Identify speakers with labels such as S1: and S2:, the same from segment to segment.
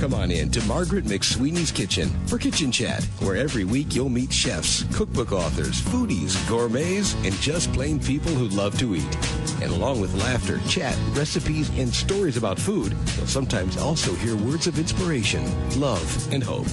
S1: Come on in to Margaret McSweeney's Kitchen for Kitchen Chat, where every week you'll meet chefs, cookbook authors, foodies, gourmets, and just plain people who love to eat. And along with laughter, chat, recipes, and stories about food, you'll sometimes also hear words of inspiration, love, and hope.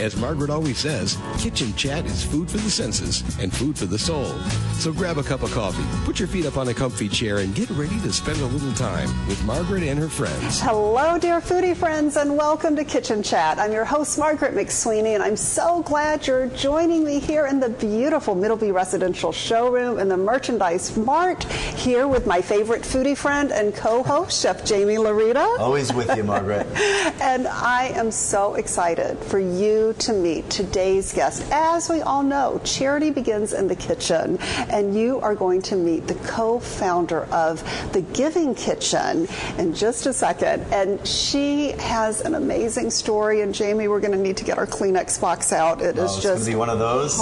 S1: As Margaret always says, Kitchen Chat is food for the senses and food for the soul. So grab a cup of coffee, put your feet up on a comfy chair, and get ready to spend a little time with Margaret and her friends.
S2: Hello, dear foodie friends, and welcome to Kitchen Chat. I'm your host, Margaret McSweeney, and I'm so glad you're joining me here in the beautiful Middleby Residential Showroom in the Merchandise Mart, here with my favorite foodie friend and co-host, Chef Jamie Larita.
S3: Always with you, Margaret.
S2: And I am so excited for you to meet today's guest. As we all know, charity begins in the kitchen, and you are going to meet the co-founder of the Giving Kitchen in just a second. And she has an amazing story. And Jamie, we're going to need to get our Kleenex box out. It is just
S3: be one of those.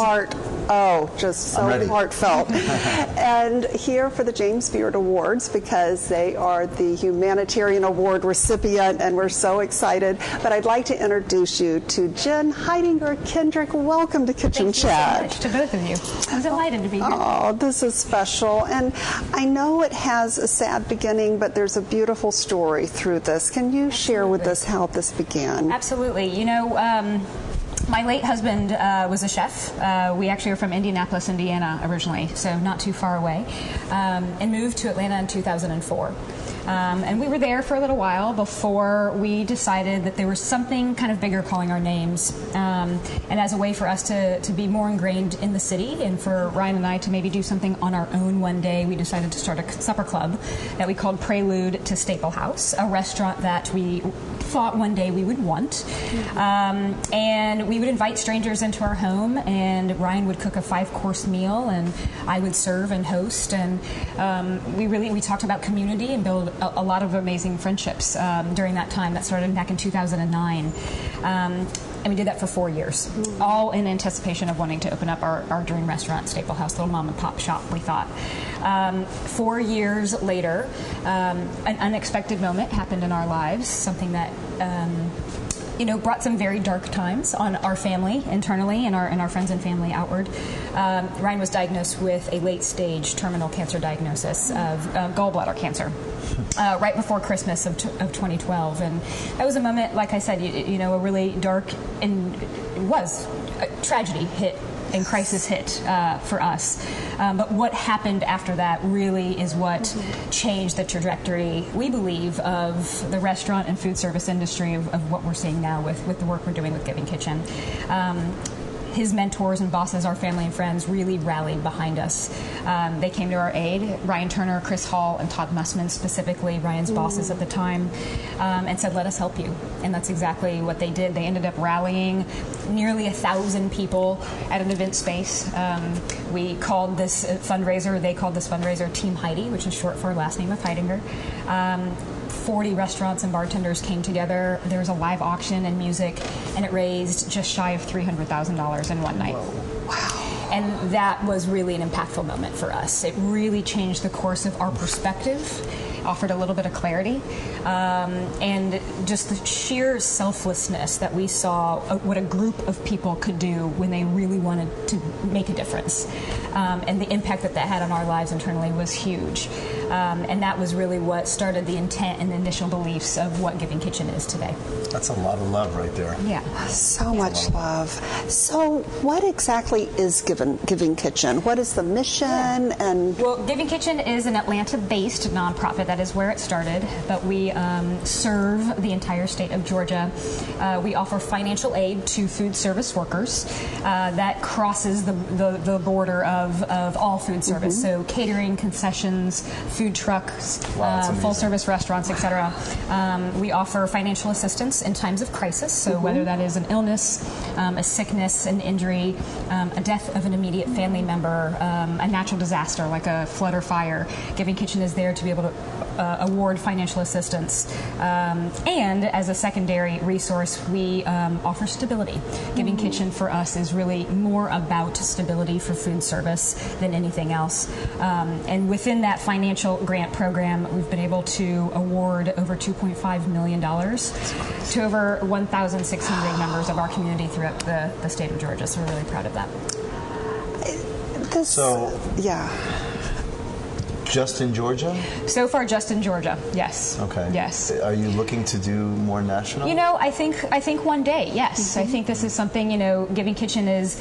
S2: Just so heartfelt. And here for the James Beard Awards, because they are the Humanitarian Award recipient, and we're so excited. But I'd like to introduce you to Jen Hidinger-Kendrick. Welcome to Kitchen Chat.
S4: Thank you so much to both of you. I'm delighted to be here.
S2: Oh, this is special. And I know it has a sad beginning, but there's a beautiful story through this. Can you share with us how this began?
S4: Absolutely. You know, my late husband was a chef. We actually are from Indianapolis, Indiana originally, so not too far away, and moved to Atlanta in 2004. And we were there for a little while before we decided that there was something kind of bigger calling our names. And as a way for us to be more ingrained in the city, and for Ryan and I to maybe do something on our own one day, we decided to start a supper club that we called Prelude to Staple House, a restaurant that we thought one day we would want. And we would invite strangers into our home, and Ryan would cook a 5-course meal, and I would serve and host. And we talked about community and build a lot of amazing friendships during that time. That started back in 2009. And we did that for 4 years, all in anticipation of wanting to open up our dream restaurant, Staple House, little mom and pop shop, we thought. 4 years later, an unexpected moment happened in our lives, something that brought some very dark times on our family internally and our friends and family outward. Ryan was diagnosed with a late-stage terminal cancer diagnosis of gallbladder cancer right before Christmas of 2012. And that was a moment, like I said, a really dark, and it was a tragedy hit and crisis hit for us. But what happened after that really is what changed the trajectory, we believe, of the restaurant and food service industry of what we're seeing now with the work we're doing with Giving Kitchen. His mentors and bosses, our family and friends, really rallied behind us. They came to our aid. Ryan Turner, Chris Hall, and Todd Mussman, specifically Ryan's bosses at the time, and said, "Let us help you." And that's exactly what they did. They ended up rallying nearly 1,000 people at an event space. We called this fundraiser, they called this fundraiser Team Heidi, which is short for our last name of Hidinger. 40 restaurants and bartenders came together. There was a live auction and music, and it raised just shy of $300,000 in one night.
S2: Whoa. Wow.
S4: And that was really an impactful moment for us. It really changed the course of our perspective, offered a little bit of clarity, and just the sheer selflessness that we saw what a group of people could do when they really wanted to make a difference. And the impact that had on our lives internally was huge. And that was really what started the intent and the initial beliefs of what Giving Kitchen is today.
S3: That's a lot of love right there.
S4: Yeah.
S2: So much love. So what exactly is Giving Kitchen? What is the mission? And
S4: well, Giving Kitchen is an Atlanta-based nonprofit. That is where it started, but we serve the entire state of Georgia. We offer financial aid to food service workers. That crosses the border of all food service. So catering, concessions, food trucks, full service restaurants, etc. We offer financial assistance in times of crisis. So whether that is an illness, a sickness, an injury, a death of an immediate family member, a natural disaster like a flood or fire, Giving Kitchen is there to be able to award financial assistance. And as a secondary resource, we offer stability. Giving Kitchen for us is really more about stability for food service than anything else. And within that financial grant program, we've been able to award over $2.5 million to over 1,600 members of our community throughout the state of Georgia. So we're really proud of that.
S3: Just in Georgia?
S4: So far, just in Georgia, yes.
S3: Okay.
S4: Yes.
S3: Are you looking to do more national?
S4: You know, I think one day, yes. I think this is something, you know, Giving Kitchen is,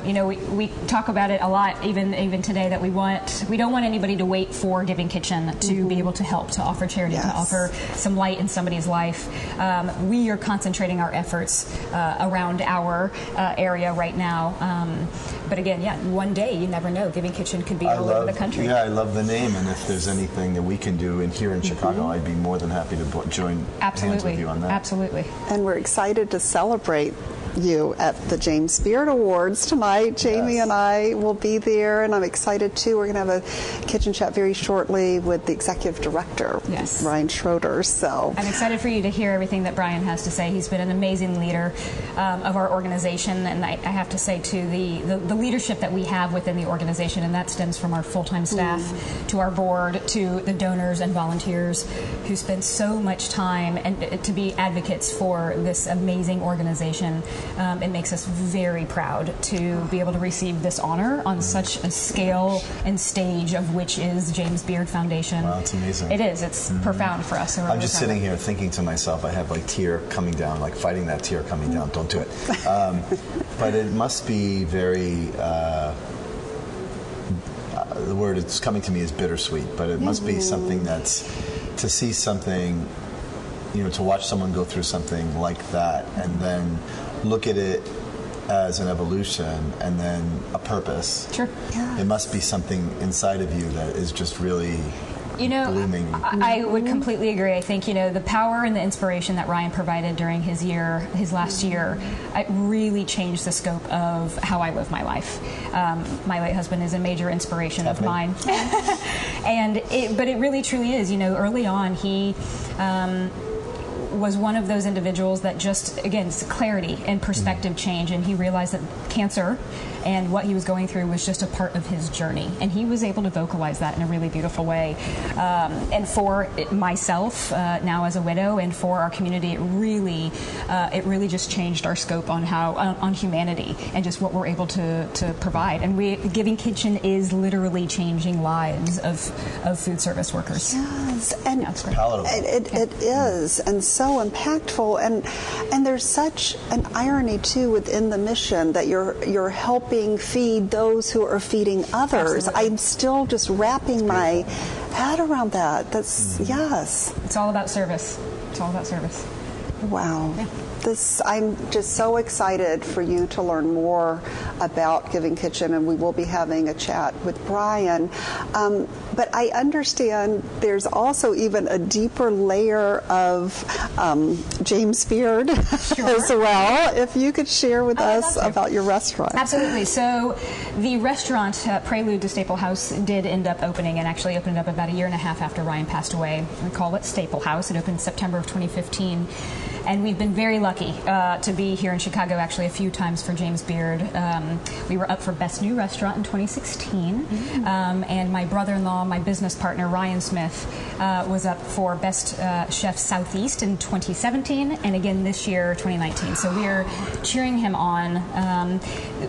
S4: you know, we talk about it a lot, even today, that we don't want anybody to wait for Giving Kitchen to be able to help, to offer charity, to offer some light in somebody's life. We are concentrating our efforts around our area right now. But again, one day, you never know. Giving Kitchen could be all over the country.
S3: Yeah, I love the name, and if there's anything that we can do here in Chicago, I'd be more than happy to join hands with you on that.
S4: Absolutely.
S2: And we're excited to celebrate you at the James Beard Awards tonight. Jamie and I will be there, and I'm excited too. We're going to have a kitchen chat very shortly with the executive director, Brian Schroeder. So
S4: I'm excited for you to hear everything that Brian has to say. He's been an amazing leader of our organization, and I have to say too, the leadership that we have within the organization, and that stems from our full-time staff to our board to the donors and volunteers who spend so much time and to be advocates for this amazing organization. It makes us very proud to be able to receive this honor on such a scale and stage of which is James Beard Foundation.
S3: Wow, it's amazing.
S4: It is. It's profound for us. So
S3: I'm just sitting here thinking to myself, I have like tear coming down, like fighting that tear coming down. Don't do it. But it must be very, the word that's coming to me is bittersweet, but it must be something that's, to see something, you know, to watch someone go through something like that and then look at it as an evolution and then a purpose.
S4: Sure.
S3: Yeah. It must be something inside of you that is just really blooming.
S4: I would completely agree. I think, you know, the power and the inspiration that Ryan provided during his last year, it really changed the scope of how I live my life. My late husband is a major inspiration of mine. But it really truly is. You know, early on, he was one of those individuals that just, again, clarity and perspective change, and he realized that cancer and what he was going through was just a part of his journey, and he was able to vocalize that in a really beautiful way. And for myself, now as a widow, and for our community, it really just changed our scope on on humanity and just what we're able to provide. And Giving Kitchen is literally changing lives of food service workers.
S2: Yes, and
S3: it's palatable.
S2: It is, and so impactful, and there's such an irony too within the mission that you're helping feed those who are feeding others.
S4: Absolutely.
S2: I'm still just wrapping my head around that. That's
S4: It's all about service. It's all about service.
S2: Wow.
S4: Yeah.
S2: I'm just so excited for you to learn more about Giving Kitchen, and we will be having a chat with Brian. But I understand there's also even a deeper layer of James Beard as well. If you could share with us about your restaurant.
S4: Absolutely. So the restaurant, Prelude to Staple House, did end up opening, and actually opened up about a year and a half after Ryan passed away. We call it Staple House. It opened September of 2015. And we've been very lucky to be here in Chicago actually a few times for James Beard. We were up for Best New Restaurant in 2016. And my brother-in-law, my business partner, Ryan Smith, was up for Best Chef Southeast in 2017, and again this year, 2019. So we are cheering him on.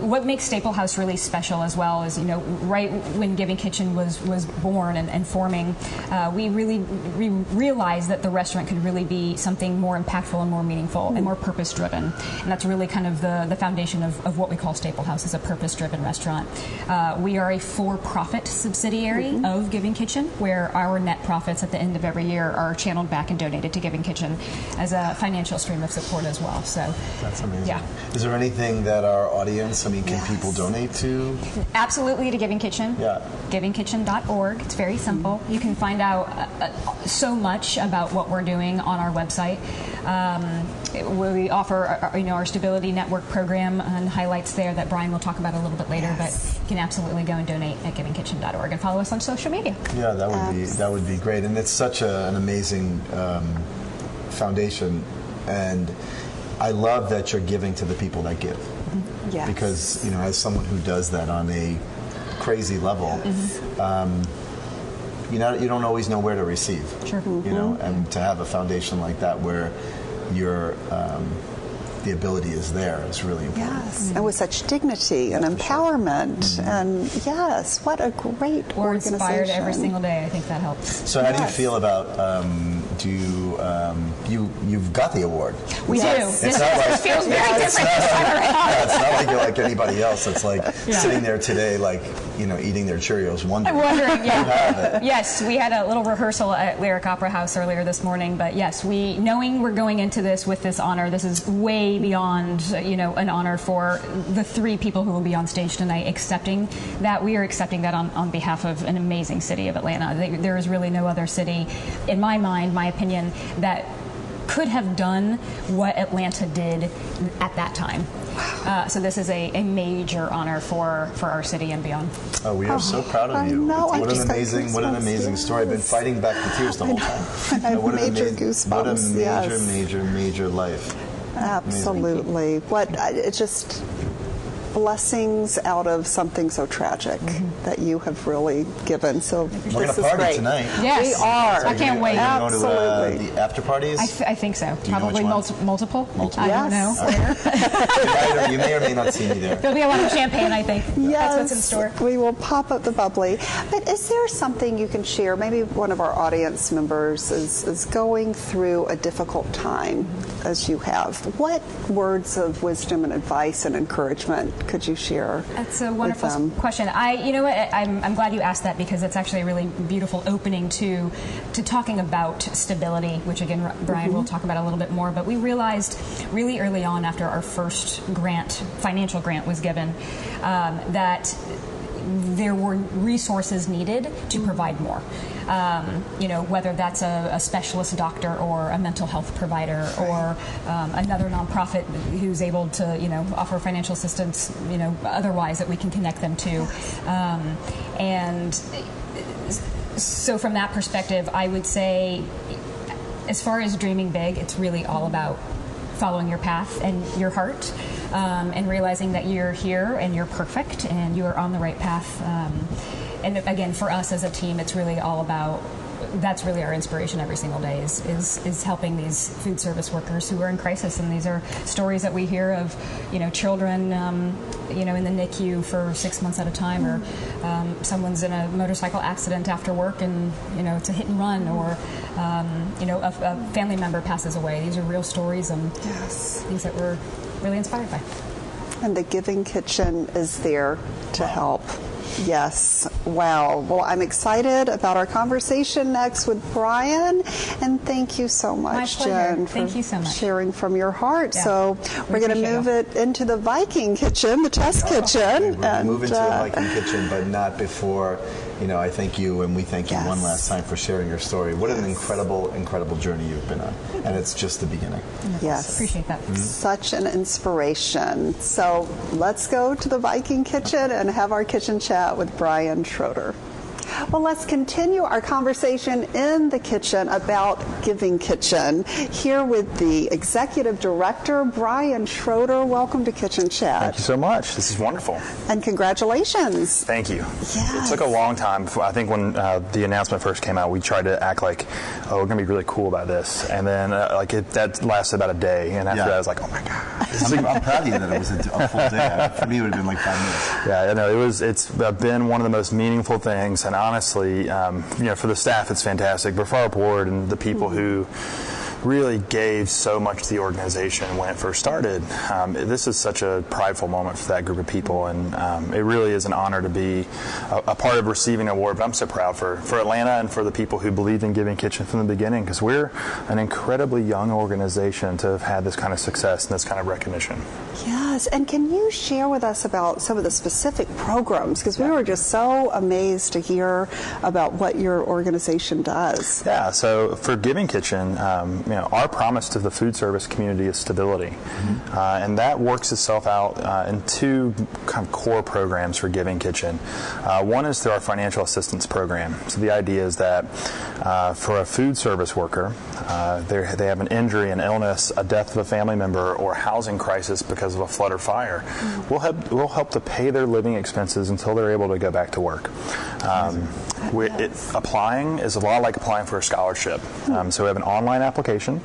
S4: What makes Staple House really special as well is, you know, right when Giving Kitchen was born and forming, we realized that the restaurant could really be something more impactful and more meaningful and more purpose-driven. And that's really kind of the foundation of what we call Staple House, is a purpose-driven restaurant. We are a for-profit subsidiary of Giving Kitchen, where our net profits at the end of every year are channeled back and donated to Giving Kitchen as a financial stream of support as well. So
S3: that's amazing.
S4: Yeah.
S3: Is there anything that our audience, can people donate to?
S4: Absolutely, to Giving Kitchen.
S3: Yeah.
S4: GivingKitchen.org. It's very simple. You can find out so much about what we're doing on our website. We offer our Stability Network program and highlights there that Brian will talk about a little bit later.
S2: Yes.
S4: But you can absolutely go and donate at givingkitchen.org and follow us on social media.
S3: Yeah, that would be great, and it's such an amazing foundation, and I love that you're giving to the people that give.
S2: Yes.
S3: Because as someone who does that on a crazy level, you don't always know where to receive.
S4: Sure.
S3: And to have a foundation like that where your the ability is there is really important.
S2: Yes, and with such dignity and empowerment, and yes, what a great
S4: We're
S2: organization.
S4: inspired every single day. I think that helps.
S3: So how do you feel about? You've got the award?
S4: We do.
S3: It's not like,
S4: it feels very different this time around.
S3: Yeah, it's not like you're like anybody else. It's like sitting there today, like eating their Cheerios, wondering.
S4: Yeah. Yes, we had a little rehearsal at Lyric Opera House earlier this morning. But yes, knowing we're going into this with this honor, this is way beyond an honor for the 3 people who will be on stage tonight. Accepting that, we are accepting that on behalf of an amazing city of Atlanta. There is really no other city, in my mind, my opinion, that could have done what Atlanta did at that time. So this is a major honor for our city and beyond.
S3: Oh, we are so proud of you.
S2: know,
S3: What an amazing story. I've been fighting back the tears the whole time.
S2: I have major goosebumps.
S3: What a
S2: yes.
S3: major life.
S2: Absolutely. It's just blessings out of something so tragic that you have really given. So
S3: we're going to party tonight.
S4: Yes.
S2: We are.
S4: I can't wait.
S2: Absolutely.
S3: Going to the after parties?
S4: I think so.
S3: Do you know
S4: Probably
S3: which one?
S4: multiple. I
S2: Yes.
S4: don't know.
S3: You may or may not see me there.
S4: There'll be a lot of champagne, I think.
S2: Yes,
S4: That's what's in store.
S2: we will pop up the bubbly. But is there something you can share? Maybe one of our audience members is going through a difficult time, as you have. What words of wisdom and advice and encouragement could you share?
S4: That's a wonderful question. I'm glad you asked that, because it's actually a really beautiful opening to talking about stability, which again Brian will talk about a little bit more. But we realized really early on, after our first financial grant was given, that there were resources needed to provide more. Whether that's a specialist doctor or a mental health provider or another nonprofit who's able to, offer financial assistance, otherwise that we can connect them to. And so from that perspective, I would say, as far as dreaming big, it's really all about following your path and your heart, and realizing that you're here and you're perfect and you are on the right path. And again, for us as a team, it's really all about, that's really our inspiration every single day, is helping these food service workers who are in crisis. And these are stories that we hear of, children, in the NICU for 6 months at a time, or someone's in a motorcycle accident after work and, it's a hit and run, or, a family member passes away. These are real stories and things that we're really inspired by.
S2: And the Giving Kitchen is there to help. Yes. Wow. Well, I'm excited about our conversation next with Brian. And thank you so much, Jen,
S4: thank you so much.
S2: Sharing from your heart.
S4: Yeah.
S2: So we're going to move it into the Viking kitchen, the test kitchen.
S3: We're going to move into the Viking kitchen, but not before. I thank you, and we thank you one last time for sharing your story. What an incredible, incredible journey you've been on. And it's just the beginning.
S2: Yes.
S4: Appreciate that.
S2: Such an inspiration. So let's go to the Viking kitchen and have our kitchen chat with Brian Schroeder. Well, let's continue our conversation in the kitchen about Giving Kitchen. Here with the Executive Director, Brian Schroeder. Welcome to Kitchen Chat.
S5: Thank you so much. This is wonderful.
S2: And congratulations.
S5: Thank you.
S2: Yes.
S5: It took a long time. I think when the announcement first came out, we tried to act like, we're going to be really cool about this. And then that lasted about a day. And after that, I was like, oh my God.
S3: I'm proud of you that it was a full day. For me, it would have been like 5 minutes.
S5: Yeah, no, it's been one of the most meaningful things. And honestly, for the staff, it's fantastic. But for our board and the people who really gave so much to the organization when it first started, this is such a prideful moment for that group of people, and it really is an honor to be a part of receiving an award. But I'm so proud for Atlanta and for the people who believed in Giving Kitchen from the beginning, because we're an incredibly young organization to have had this kind of success and this kind of recognition.
S2: Yes, and can you share with us about some of the specific programs? Because we were just so amazed to hear about what your organization does.
S5: Yeah, so for Giving Kitchen, our promise to the food service community is stability. And that works itself out in two kind of core programs for Giving Kitchen. One is through our financial assistance program. So the idea is that for a food service worker, they have an injury, an illness, a death of a family member, or a housing crisis because of a flood or fire, we'll help to pay their living expenses until they're able to go back to work. Applying is a lot like applying for a scholarship. So we have an online application.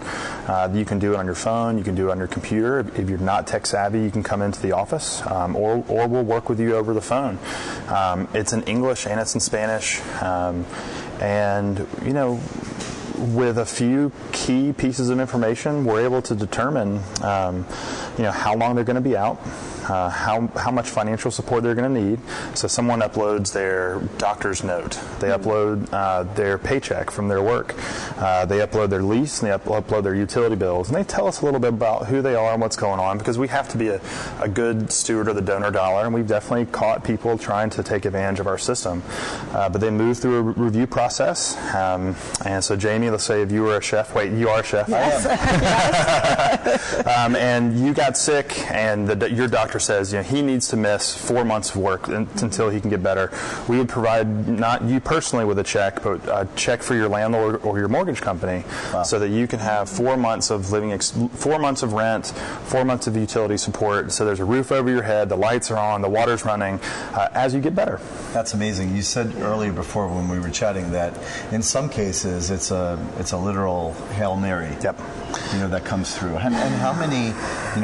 S5: You can do it on your phone. You can do it on your computer. If you're not tech savvy, you can come into the office, or we'll work with you over the phone. It's in English and it's in Spanish. And with a few key pieces of information, we're able to determine, how long they're going to be out, how much financial support they're going to need. So someone uploads their doctor's note, they upload their paycheck from their work, they upload their lease, and they upload their utility bills, and they tell us a little bit about who they are and what's going on, because we have to be a good steward of the donor dollar, and we've definitely caught people trying to take advantage of our system. But they move through a review process, and so Jamie, let's say if you were a chef, you are a chef.
S2: Yes.
S5: And you got sick, and your doctor says he needs to miss 4 months of work until he can get better. We would provide, not you personally with a check, but a check for your landlord or your mortgage company, so that you can have 4 months of 4 months of rent, 4 months of utility support. So there's a roof over your head, the lights are on, the water's running, as you get better.
S3: That's amazing. You said earlier before when we were chatting that in some cases it's a literal Hail Mary.
S5: Yep.
S3: That comes through. And how many,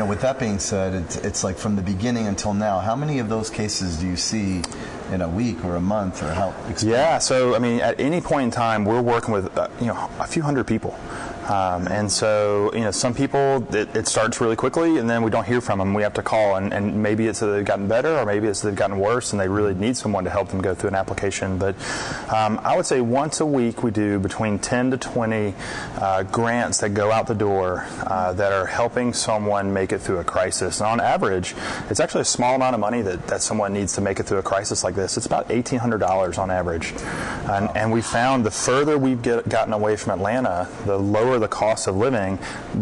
S3: with that being said, it's like from the beginning until now, how many of those cases do you see in a week or a month, or how?
S5: Yeah, so at any point in time, we're working with a few hundred people. And so, some people, it starts really quickly, and then we don't hear from them. We have to call, and maybe it's that they've gotten better, or maybe it's that they've gotten worse, and they really need someone to help them go through an application. But I would say once a week we do between 10 to 20 grants that go out the door that are helping someone make it through a crisis. And on average, it's actually a small amount of money that someone needs to make it through a crisis like this. It's about $1,800 on average. And we found the further we've gotten away from Atlanta, the lower the cost of living,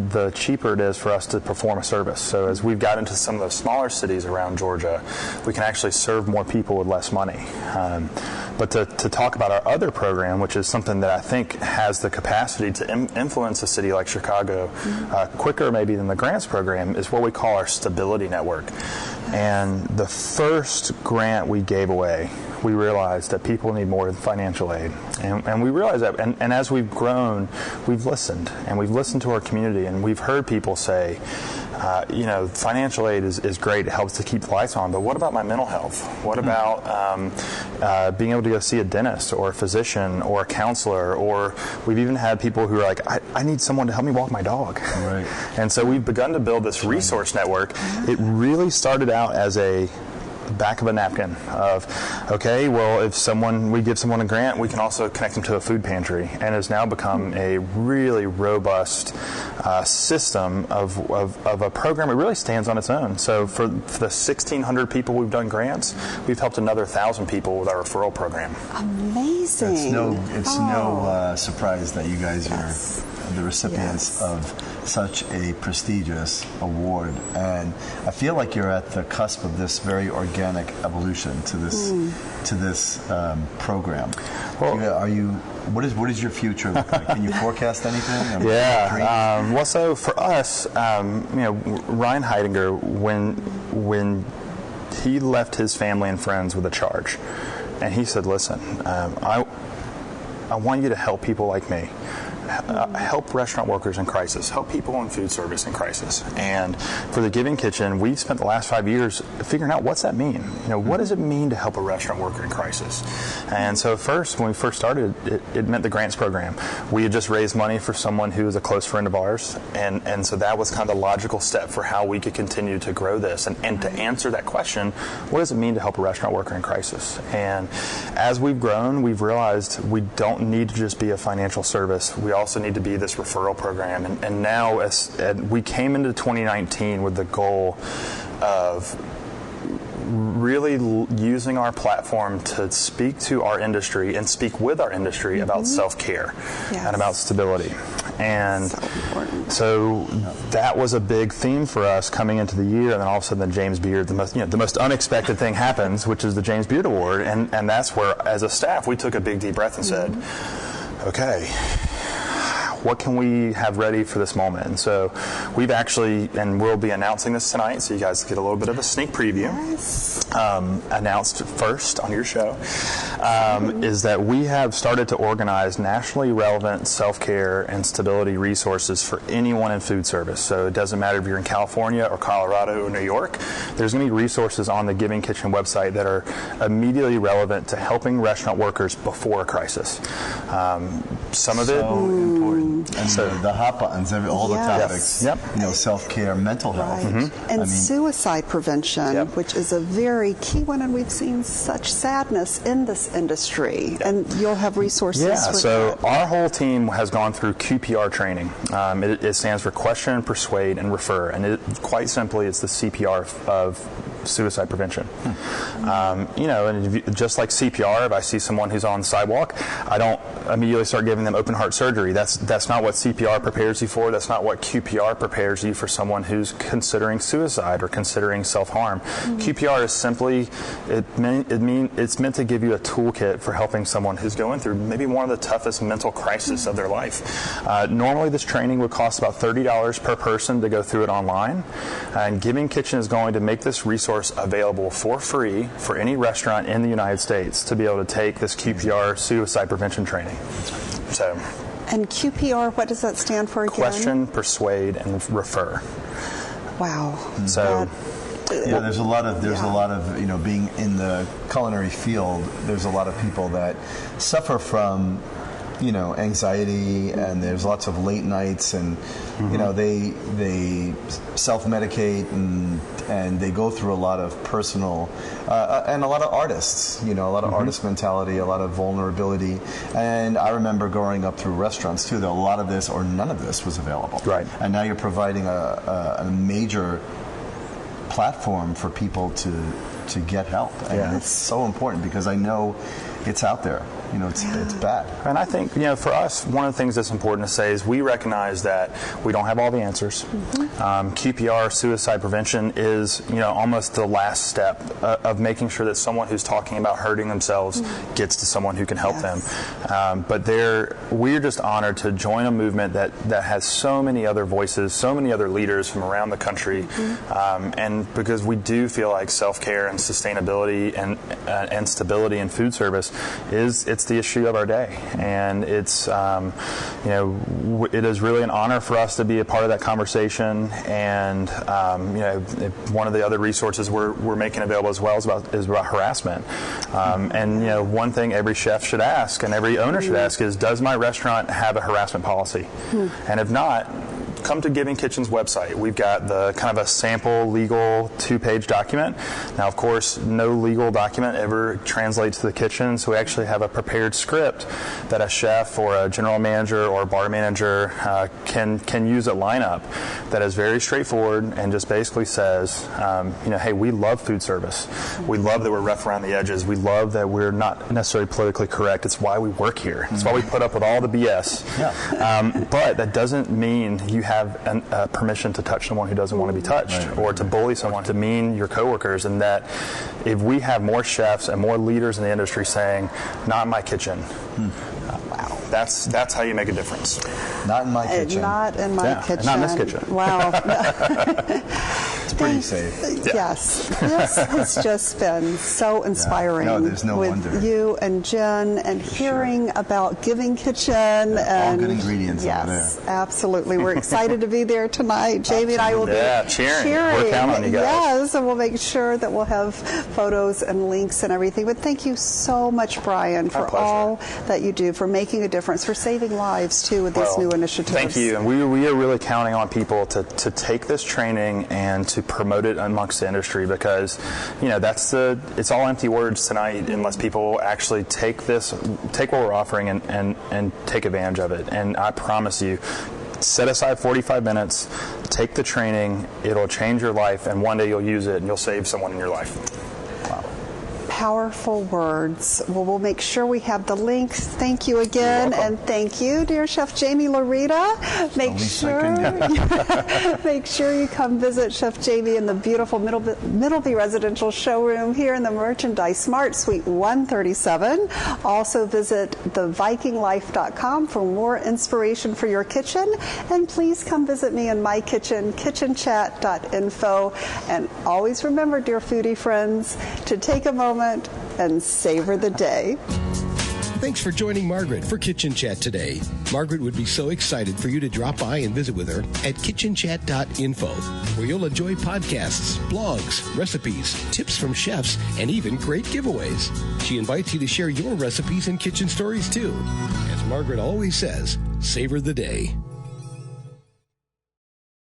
S5: the cheaper it is for us to perform a service. So as we've got into some of the smaller cities around Georgia, we can actually serve more people with less money. But to talk about our other program, which is something that I think has the capacity to influence a city like Chicago quicker maybe than the grants program, is what we call our Stability Network. And the first grant we gave away, we realized that people need more financial aid. And we realized that. And as we've grown, we've listened. And we've listened to our community. And we've heard people say, financial aid is great. It helps to keep the lights on. But what about my mental health? What about being able to go see a dentist or a physician or a counselor? Or we've even had people who are like, I need someone to help me walk my dog.
S3: Right.
S5: And so we've begun to build this resource network. It really started out as a back of a napkin of, okay, well, if we give someone a grant, we can also connect them to a food pantry, and has now become a really robust system of a program. It really stands on its own. So for the 1,600 people we've done grants, we've helped another 1,000 people with our referral program.
S2: Amazing.
S3: It's no surprise that you guys are the recipients of such a prestigious award, and I feel like you're at the cusp of this very organic evolution to this program. Well, what is your future look like? Can you forecast anything?
S5: Well, so for us, Ryan Hidinger, when he left his family and friends with a charge, and he said, "Listen, I want you to help people like me." Help restaurant workers in crisis, help people in food service in crisis. And for the Giving Kitchen, we've spent the last 5 years figuring out what's that mean. What does it mean to help a restaurant worker in crisis? And so when we first started, it meant the grants program. We had just raised money for someone who was a close friend of ours, and so that was kind of the logical step for how we could continue to grow this. And to answer that question, what does it mean to help a restaurant worker in crisis? And as we've grown, we've realized we don't need to just be a financial service. We also need to be this referral program. And now we came into 2019 with the goal of really using our platform to speak to our industry and speak with our industry about self-care and about stability. And so that was a big theme for us coming into the year, and then all of a sudden the James Beard, the most unexpected thing happens, which is the James Beard Award, and that's where, as a staff, we took a big deep breath and said, okay, what can we have ready for this moment? And so we've actually, and we'll be announcing this tonight, so you guys get a little bit of a sneak preview.
S2: Yes.
S5: Announced first on your show, is that we have started to organize nationally relevant self-care and stability resources for anyone in food service. So it doesn't matter if you're in California or Colorado or New York, there's going to be resources on the Giving Kitchen website that are immediately relevant to helping restaurant workers before a crisis. Some of it...
S3: So important. And so the hot buttons, all the topics,
S5: Yep.
S3: Self-care, mental health.
S2: Right. And suicide prevention, which is a very key one, and we've seen such sadness in this industry. And you'll have resources for
S5: so
S2: that.
S5: our whole team has gone through QPR training. It stands for Question, Persuade, and Refer. And quite simply, it's the CPR of suicide prevention. And just like CPR, if I see someone who's on the sidewalk, I don't immediately start giving them open heart surgery. That's not what CPR prepares you for. That's not what QPR prepares you for someone who's considering suicide or considering self-harm. QPR is simply, it's meant to give you a toolkit for helping someone who's going through maybe one of the toughest mental crises of their life. Normally this training would cost about $30 per person to go through it online. And Giving Kitchen is going to make this resource available for free for any restaurant in the United States to be able to take this QPR suicide prevention training. So,
S2: and QPR, what does that stand for again?
S5: Question, Persuade, and Refer.
S2: Wow.
S5: So,
S3: there's a lot of being in the culinary field. There's a lot of people that suffer from anxiety, and there's lots of late nights, and they self-medicate, and they go through a lot of personal and a lot of artists, a lot of artist mentality, a lot of vulnerability. And I remember growing up through restaurants too that a lot of this or none of this was available.
S5: Right.
S3: And now you're providing a major platform for people to get help, and it's so important because I know it's out there. It's bad.
S5: And I think, for us, one of the things that's important to say is we recognize that we don't have all the answers. QPR, suicide prevention, is, almost the last step of making sure that someone who's talking about hurting themselves gets to someone who can help them. But we're just honored to join a movement that has so many other voices, so many other leaders from around the country, and because we do feel like self-care and sustainability and stability in food service it's the issue of our day, and it's it is really an honor for us to be a part of that conversation. And one of the other resources we're making available as well is about harassment. And one thing every chef should ask and every owner should ask is, does my restaurant have a harassment policy? And if not, come to Giving Kitchen's website. We've got the kind of a sample legal 2-page document. Now, of course, no legal document ever translates to the kitchen, so we actually have a prepared script that a chef or a general manager or a bar manager can use at lineup that is very straightforward and just basically says, hey, we love food service. We love that we're rough around the edges. We love that we're not necessarily politically correct. It's why we work here. It's why we put up with all the BS. But that doesn't mean you have permission to touch someone who doesn't want to be touched, or to bully someone, to mean your coworkers. And that if we have more chefs and more leaders in the industry saying, not in my kitchen, wow, that's how you make a difference.
S3: Not in my kitchen.
S2: Not in my kitchen.
S5: Not in this kitchen.
S2: Wow.
S3: It's pretty safe.
S2: Yes. This has just been so inspiring.
S3: No, there's no
S2: with
S3: wonder.
S2: You and Jen, and hearing about Giving Kitchen. And
S3: all good ingredients over there.
S2: Yes, absolutely. We're excited to be there tonight. Jamie and I will be
S5: cheering. We're counting on you guys.
S2: Yes, and we'll make sure that we'll have photos and links and everything. But thank you so much, Brian, for all that you do, for making a difference, for saving lives, too, with these new initiatives.
S5: Thank you. And we are really counting on people to take this training and to promote it amongst the industry, because, it's all empty words tonight unless people actually take what we're offering and take advantage of it. And I promise you, set aside 45 minutes, take the training, it'll change your life, and one day you'll use it and you'll save someone in your life. Wow.
S2: powerful words. Well, we'll make sure we have the link. Thank you again, and thank you, dear Chef Jamie Larita. Make sure you come visit Chef Jamie in the beautiful Middleby Residential Showroom here in the Merchandise Smart Suite 137. Also visit thevikinglife.com for more inspiration for your kitchen, and please come visit me in my kitchen, kitchenchat.info. And always remember, dear foodie friends, to take a moment and savor the day.
S1: Thanks for joining Margaret for Kitchen Chat today. Margaret would be so excited for you to drop by and visit with her at kitchenchat.info, where you'll enjoy podcasts, blogs, recipes, tips from chefs, and even great giveaways. She invites you to share your recipes and kitchen stories too. As Margaret always says, savor the day.